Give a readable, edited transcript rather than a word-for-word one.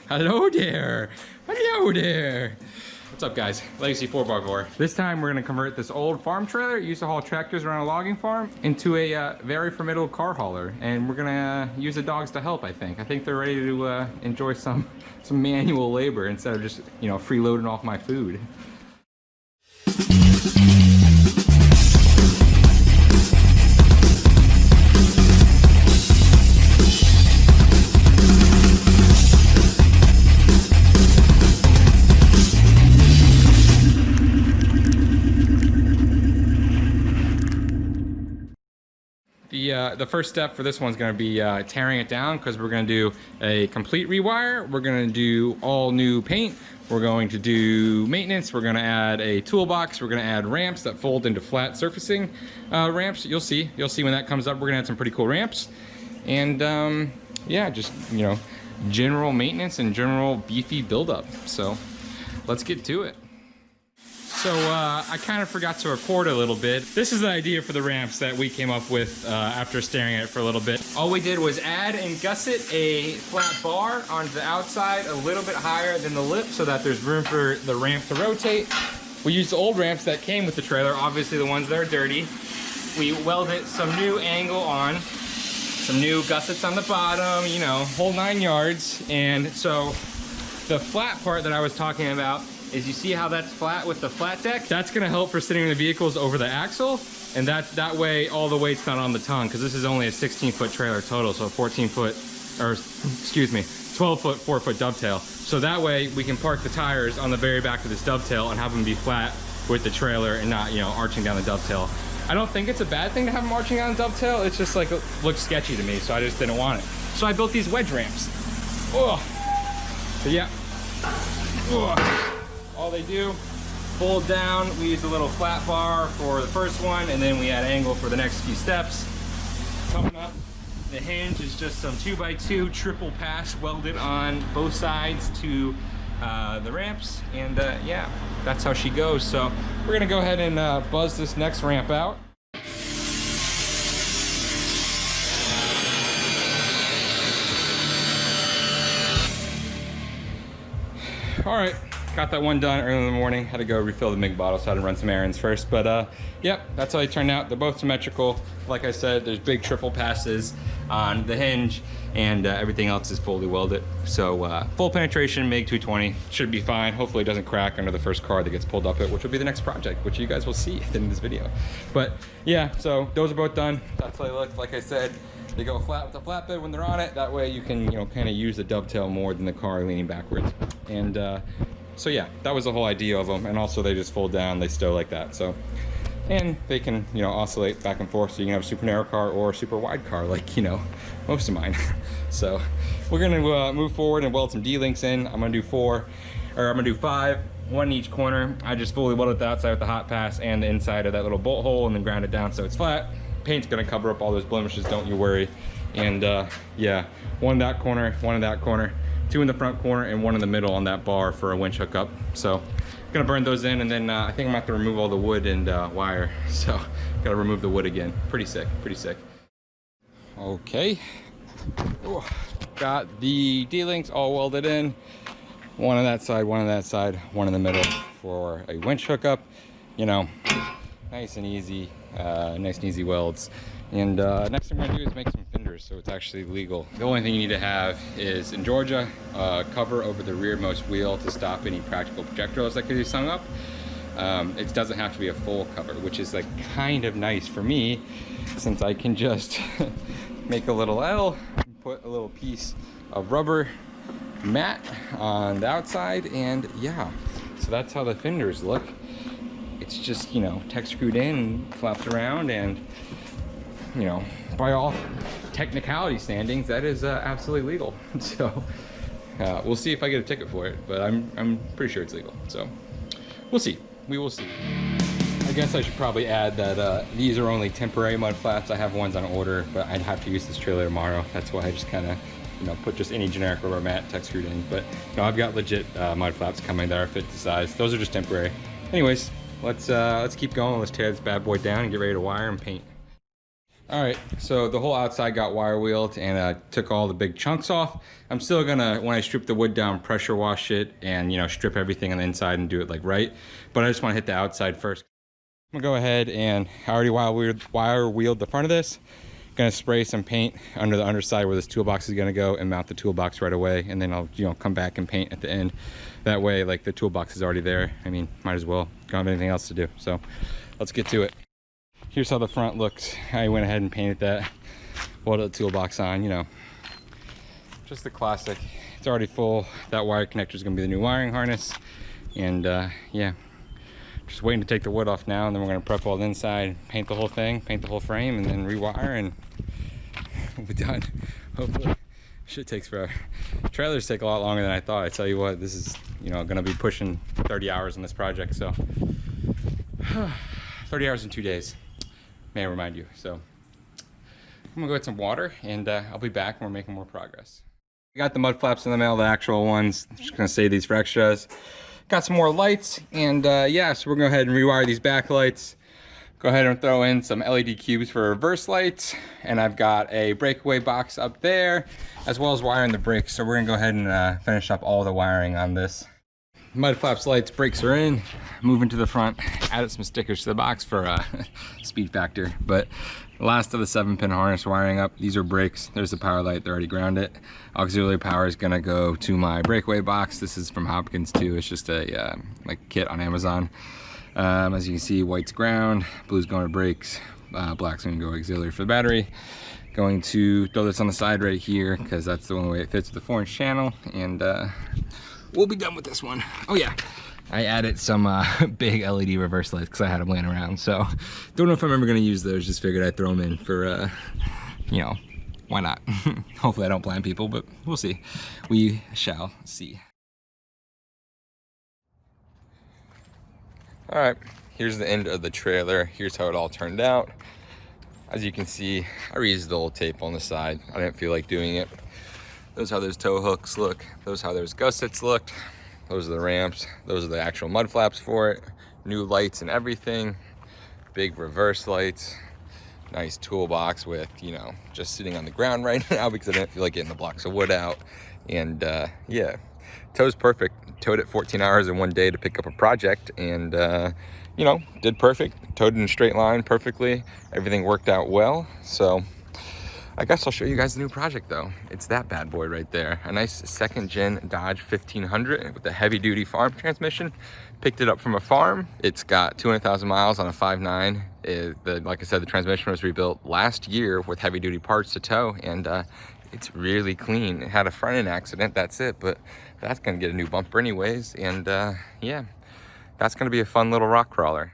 Hello there. Hello there. What's up, guys? Legacy 4x4. This time we're gonna convert this old farm trailer, used to haul tractors around a logging farm, into a very formidable car hauler. And we're gonna use the dogs to help, I think. I think they're ready to enjoy some manual labor instead of just, you know, freeloading off my food. The first step for this one's going to be tearing it down, because we're going to do a complete rewire. We're going to do all new paint. We're going to do maintenance. We're going to add a toolbox. We're going to add ramps that fold into flat surfacing ramps. You'll see when that comes up. We're going to add some pretty cool ramps. And yeah, just, you know, general maintenance and general beefy buildup. So let's get to it. So I kind of forgot to record a little bit. This is the idea for the ramps that we came up with after staring at it for a little bit. All we did was add and gusset a flat bar on the outside a little bit higher than the lip so that there's room for the ramp to rotate. We used the old ramps that came with the trailer, obviously the ones that are dirty. We welded some new angle on, some new gussets on the bottom, you know, whole 9 yards. And so the flat part that I was talking about is, you see how that's flat with the flat deck? That's gonna help for sitting the vehicles over the axle, and that way all the weight's not on the tongue, because this is only a 16-foot trailer total, so 14-foot, or excuse me, 12-foot, 4-foot dovetail. So that way we can park the tires on the very back of this dovetail and have them be flat with the trailer and not, you know, arching down the dovetail. I don't think it's a bad thing to have them arching down the dovetail. It's just like, it looks sketchy to me, so I just didn't want it. So I built these wedge ramps. Oh, so yeah. Oh. All they do, fold down. We use a little flat bar for the first one, and then we add angle for the next few steps. Coming up, the hinge is just some 2x2 triple pass welded on both sides to the ramps, and yeah, that's how she goes. So we're gonna go ahead and buzz this next ramp out. All right. Got that one done early in the morning. Had to go refill the MIG bottle, so I had to run some errands first. But yep, that's how they turned out. They're both symmetrical. Like I said, there's big triple passes on the hinge, and everything else is fully welded. So full penetration, MIG 220, should be fine. Hopefully it doesn't crack under the first car that gets pulled up it, which will be the next project, which you guys will see in this video. But yeah, so those are both done. That's how they look. Like I said, they go flat with the flatbed when they're on it. That way you can, you know, kind of use the dovetail more than the car leaning backwards. And so yeah, that was the whole idea of them. And also they just fold down, they stow like that. So, and they can, you know, oscillate back and forth. So you can have a super narrow car or a super wide car, like, you know, most of mine. So we're gonna move forward and weld some D-links in. I'm gonna do 5, one in each corner. I just fully welded the outside with the hot pass and the inside of that little bolt hole, and then ground it down so it's flat. Paint's gonna cover up all those blemishes, don't you worry. And yeah, one in that corner, one in that corner, 2 in the front corner, and 1 in the middle on that bar for a winch hookup. So gonna burn those in, and then I think I'm gonna have to remove all the wood and wire. So gotta remove the wood again. Pretty sick, pretty sick. Okay. Ooh, got the D-links all welded in. 1 on that side, 1 on that side, 1 in the middle for a winch hookup. You know, nice and easy welds. And next thing I'm gonna do is make some fenders so it's actually legal. The only thing you need to have is, in Georgia, cover over the rearmost wheel to stop any practical projectiles that could be sung up. It doesn't have to be a full cover, which is like kind of nice for me, since I can just make a little L, put a little piece of rubber mat on the outside, and yeah, so that's how the fenders look. It's just, you know, tech screwed in, flapped around, and you know, by all technicality standings, that is absolutely legal. So we'll see if I get a ticket for it, but I'm pretty sure it's legal. So we'll see. We will see. I guess I should probably add that these are only temporary mud flaps. I have ones on order, but I'd have to use this trailer tomorrow. That's why I just kind of, you know, put just any generic rubber mat tech screwed in. But no, I've got legit mud flaps coming that are fit to size. Those are just temporary. Anyways, let's keep going. Let's tear this bad boy down and get ready to wire and paint. All right, so the whole outside got wire wheeled and took all the big chunks off. I'm still gonna, when I strip the wood down, pressure wash it and, you know, strip everything on the inside and do it like right. But I just wanna hit the outside first. I'm gonna go ahead and I already wire wheeled the front of this. Gonna spray some paint under the underside where this toolbox is gonna go and mount the toolbox right away. And then I'll, you know, come back and paint at the end. That way, like, the toolbox is already there. I mean, might as well, don't have anything else to do. So let's get to it. Here's how the front looks. I went ahead and painted that, welded the toolbox on, you know, just the classic. It's already full. That wire connector is gonna be the new wiring harness. And yeah, just waiting to take the wood off now, and then we're gonna prep all the inside, paint the whole thing, paint the whole frame, and then rewire, and we'll be done, hopefully. Shit takes forever. Trailers take a lot longer than I thought. I tell you what, this is, you know, gonna be pushing 30 hours on this project, so 30 hours in 2 days. May I remind you. So I'm gonna go get some water, and I'll be back when we're making more progress. I got the mud flaps in the mail, the actual ones. I'm just gonna save these for extras. Got some more lights, and yeah, so we're gonna go ahead and rewire these back lights. Go ahead and throw in some LED cubes for reverse lights, and I've got a breakaway box up there, as well as wiring the brakes. So we're gonna go ahead and finish up all the wiring on this. Mud flaps, lights, brakes are in. Moving to the front, added some stickers to the box for speed factor. But the last of the 7-pin harness wiring up. These are brakes. There's the power light, they already grounded. Auxiliary power is gonna go to my breakaway box. This is from Hopkins too. It's just a like kit on Amazon. As you can see, white's ground, blue's going to brakes, black's gonna go auxiliary for the battery. Going to throw this on the side right here because that's the only way it fits with the 4-inch channel, and we'll be done with this one. Oh yeah, I added some big LED reverse lights because I had them laying around. So don't know if I'm ever gonna use those. Just figured I'd throw them in for, you know, why not? Hopefully I don't blind people, but we'll see. We shall see. All right, here's the end of the trailer. Here's how it all turned out. As you can see, I reused the old tape on the side. I didn't feel like doing it. Those are how those tow hooks look. Those are how those gussets looked. Those are the ramps. Those are the actual mud flaps for it. New lights and everything. Big reverse lights. Nice toolbox with, you know, just sitting on the ground right now because I didn't feel like getting the blocks of wood out. And yeah, tow's perfect. Towed it 14 hours in 1 day to pick up a project, and you know, did perfect. Towed in a straight line perfectly. Everything worked out well. So I guess I'll show you guys the new project though. It's that bad boy right there. A nice 2nd gen Dodge 1500 with a heavy duty farm transmission. Picked it up from a farm. It's got 200,000 miles on a 5.9. Like I said, the transmission was rebuilt last year with heavy duty parts to tow, and it's really clean. It had a front end accident, that's it, but that's gonna get a new bumper anyways. And yeah, that's gonna be a fun little rock crawler.